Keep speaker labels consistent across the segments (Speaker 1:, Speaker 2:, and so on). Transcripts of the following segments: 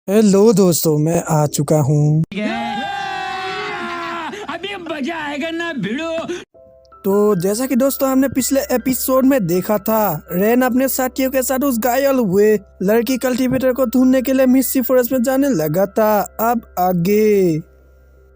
Speaker 1: Hello दोस्तों, मैं आ चुका हूँ।
Speaker 2: अभी मजा आएगा ना भिड़ो।
Speaker 1: तो जैसा कि दोस्तों हमने पिछले एपिसोड में देखा था, रेन अपने साथियों के साथ उस घायल हुए लड़की कल्टीवेटर को ढूंढने के लिए मिस्टी फॉरेस्ट में जाने लगा था। अब आगे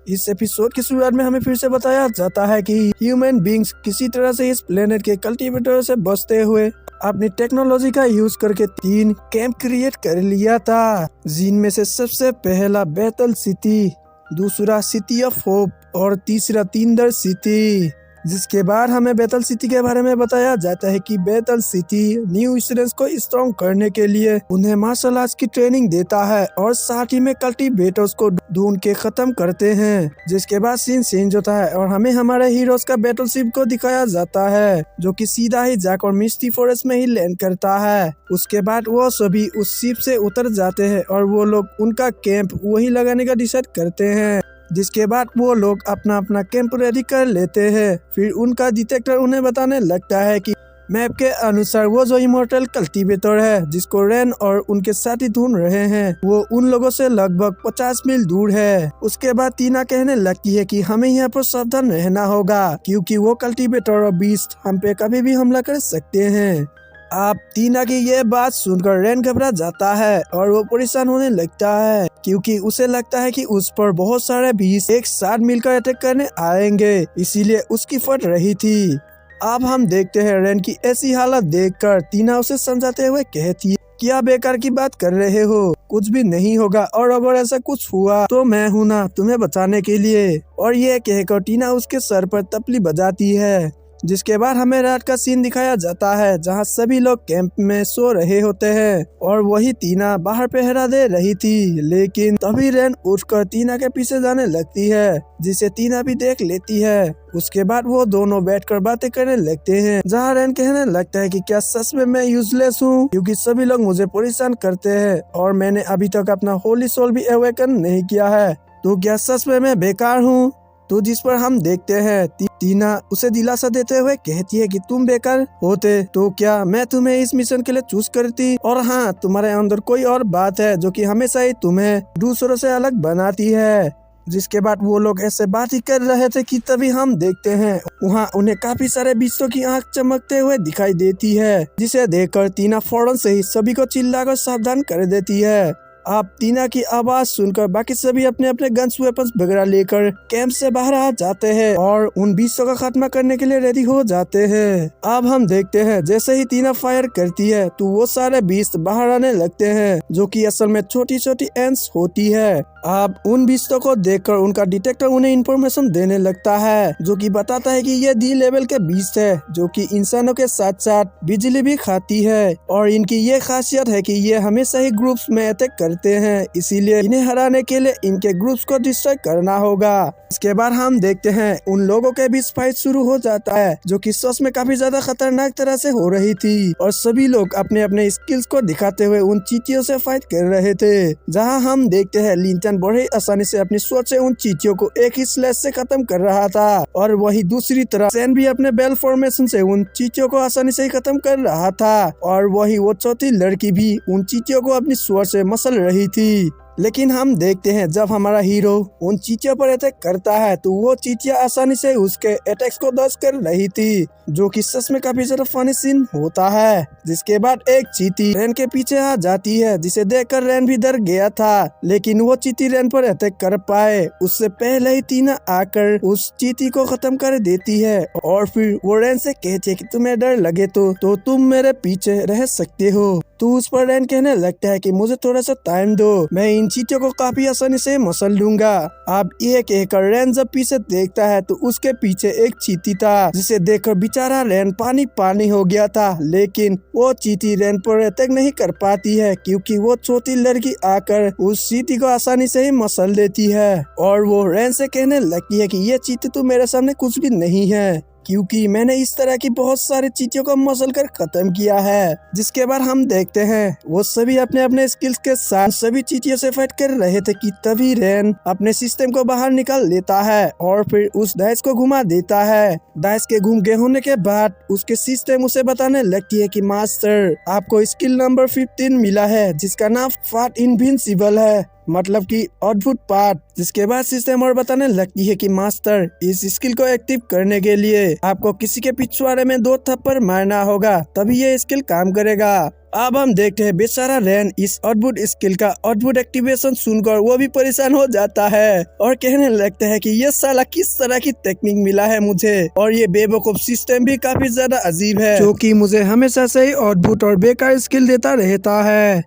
Speaker 1: इस एपिसोड की शुरुआत में हमें फिर से बताया जाता है कि ह्यूमन बींग्स किसी तरह से इस प्लेनेट के कल्टीवेटर से बचते हुए अपनी टेक्नोलॉजी का यूज करके 3 कैंप क्रिएट कर लिया था, जिनमें से सबसे पहला बैटल सिटी, दूसरा सिटी ऑफ होप और तीसरा तिंदर सिटी। जिसके बाद हमें बैटल सिटी के बारे में बताया जाता है कि बैटल सिटी न्यू स्टूडेंट्स को स्ट्रॉन्ग करने के लिए उन्हें मार्शल आर्ट्स की ट्रेनिंग देता है और साथ ही में कल्टीवेटर्स को ढूंढ के खत्म करते हैं। जिसके बाद सीन चेंज होता है और हमें हमारे हीरोज का बैटल शिप को दिखाया जाता है, जो कि सीधा ही जैक और मिस्टी फॉरेस्ट में ही लैंड करता है। उसके बाद वो सभी उस शिप से उतर जाते हैं और वो लोग उनका कैंप वही लगाने का डिसाइड करते हैं। जिसके बाद वो लोग अपना अपना कैंप रेडी कर लेते हैं। फिर उनका डिटेक्टर उन्हें बताने लगता है कि मैप के अनुसार वो जो इमोर्टल कल्टीवेटर है जिसको रेन और उनके साथी ढूंढ रहे हैं, वो उन लोगों से लगभग 50 मील दूर है। उसके बाद टीना कहने लगती है कि हमें यहाँ पर सावधान रहना होगा, क्योंकि वो कल्टीवेटर और बीस्ट हम पे कभी भी हमला कर सकते हैं। अब टीना की ये बात सुनकर रेन घबरा जाता है और वो परेशान होने लगता है, क्योंकि उसे लगता है कि उस पर बहुत सारे बीस्ट एक साथ मिलकर अटैक करने आएंगे, इसीलिए उसकी फट रही थी। अब हम देखते हैं रेन की ऐसी हालत देखकर टीना उसे समझाते हुए कहती है, क्या बेकार की बात कर रहे हो, कुछ भी नहीं होगा और अगर ऐसा कुछ हुआ तो मैं हूं ना तुम्हें बचाने के लिए। और ये कहकर टीना उसके सर पर तपली बजाती है। जिसके बाद हमें रात का सीन दिखाया जाता है, जहां सभी लोग कैंप में सो रहे होते हैं और वही टीना बाहर पहरा दे रही थी। लेकिन तभी रेन उठकर टीना के पीछे जाने लगती है, जिसे टीना भी देख लेती है। उसके बाद वो दोनों बैठकर बातें करने लगते हैं, जहां रेन कहने लगता है कि क्या सच में मैं यूजलेस हूँ, क्योंकि सभी लोग मुझे परेशान करते हैं और मैंने अभी तक अपना होली सोल भी अवेकन नहीं किया है, तो क्या सच में मैं बेकार हूँ। तो जिस पर हम देखते हैं टीना उसे दिलासा देते हुए कहती है कि तुम बेकार होते तो क्या मैं तुम्हें इस मिशन के लिए चूज करती, और हाँ, तुम्हारे अंदर कोई और बात है जो कि हमेशा ही तुम्हें दूसरों से अलग बनाती है। जिसके बाद वो लोग ऐसे बात ही कर रहे थे कि तभी हम देखते हैं वहाँ उन्हें काफी सारे बीस्तों की आंख चमकते हुए दिखाई देती है, जिसे देखकर टीना फौरन से ही सभी को चिल्लाकर सावधान कर देती है। अब टीना की आवाज सुनकर बाकी सभी अपने अपने गन्स वेपन्स वगैरह लेकर कैंप से बाहर आ जाते हैं और उन बीस्तों का खात्मा करने के लिए रेडी हो जाते हैं। अब हम देखते हैं जैसे ही टीना फायर करती है तो वो सारे बीस्त बाहर आने लगते हैं, जो कि असल में छोटी छोटी एंट्स होती है। अब उन बीस्तों को देखकर उनका डिटेक्टर उन्हें इंफॉर्मेशन देने लगता है, जो कि बताता है कि ये डी लेवल के बीस्ट है, जो कि इंसानों के साथ साथ बिजली भी खाती है और इनकी ये खासियत है कि ये हमेशा ही ग्रुप्स में अटैक करते हैं, इसीलिए इन्हें हराने के लिए इनके ग्रुप्स को डिस्ट्रॉय करना होगा। इसके बाद हम देखते हैं उन लोगों के बीच फाइट शुरू हो जाता है, जो कि सच में काफी ज्यादा खतरनाक तरह से हो रही थी और सभी लोग अपने अपने स्किल्स को दिखाते हुए उन चींटियों से फाइट कर रहे थे। जहां हम देखते हैं लिंटन बड़े आसानी से अपनी सोच से उन चींटियों को एक ही स्लैश से खत्म कर रहा था और वही दूसरी तरफ सैन भी अपने बेल फॉर्मेशन से उन चींटियों को आसानी से खत्म कर रहा था और वही वो चौथी लड़की भी उन चींटियों को अपनी स्वord से मसल रही थी। लेकिन हम देखते हैं जब हमारा हीरो उन चींटियों पर अटैक करता है तो वो चींटियां आसानी से उसके अटैक्स को दर्ज कर रही थी, जो कि सच में काफी ज्यादा फनी सीन होता है। जिसके बाद एक चींटी रेन के पीछे आ जाती है, जिसे देखकर रेन भी डर गया था, लेकिन वो चींटी रेन पर अटैक कर पाए उससे पहले ही टीना आकर उस चींटी को खत्म कर देती है और फिर वो रेन से कहती है कि तुम्हें डर लगे तो तुम मेरे पीछे रह सकते हो। तो उस पर रेन कहने लगता है कि मुझे थोड़ा सा टाइम दो, मैं इन चींटियों को काफी आसानी से मसल लूंगा। अब ये कहकर रेन जब पीछे देखता है तो उसके पीछे एक चींटी था, जिसे देखकर बेचारा रेन पानी पानी हो गया था, लेकिन वो चींटी रेन पर अटैक नहीं कर पाती है, क्योंकि वो छोटी लड़की आकर उस चींटी को आसानी से ही मसल देती है और वो रेन से कहने लगती है कि ये चींटी तो मेरे सामने कुछ भी नहीं है। क्योंकि मैंने इस तरह की बहुत सारी चीजों को मसल कर खत्म किया है। जिसके बाद हम देखते हैं वो सभी अपने अपने स्किल्स के साथ सभी चीजों से फाइट कर रहे थे कि तभी रेन अपने सिस्टम को बाहर निकाल लेता है और फिर उस डाइस को घुमा देता है। डाइस के घूम गए होने के बाद उसके सिस्टम उसे बताने लगती है कि मास्टर आपको स्किल नंबर 15 मिला है जिसका नाम फाट इनविंसिबल है, मतलब कि अद्भुत पाठ। जिसके बाद सिस्टम और बताने लगती है कि मास्टर इस स्किल को एक्टिव करने के लिए आपको किसी के पिछवाड़े में 2 थप्पड़ मारना होगा तभी ये स्किल काम करेगा। अब हम देखते हैं बेचारा रेन इस अद्भुत स्किल का अद्भुत एक्टिवेशन सुनकर वो भी परेशान हो जाता है और कहने लगता है कि ये साला किस तरह की टेक्निक मिला है मुझे, और ये बेवकूफ सिस्टम भी काफी ज्यादा अजीब है जो कि मुझे हमेशा से ही अद्भुत और बेकार स्किल देता रहता है।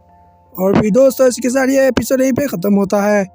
Speaker 1: और भी दोस्तों इसके साथ ये एपिसोड यहीं पे खत्म होता है।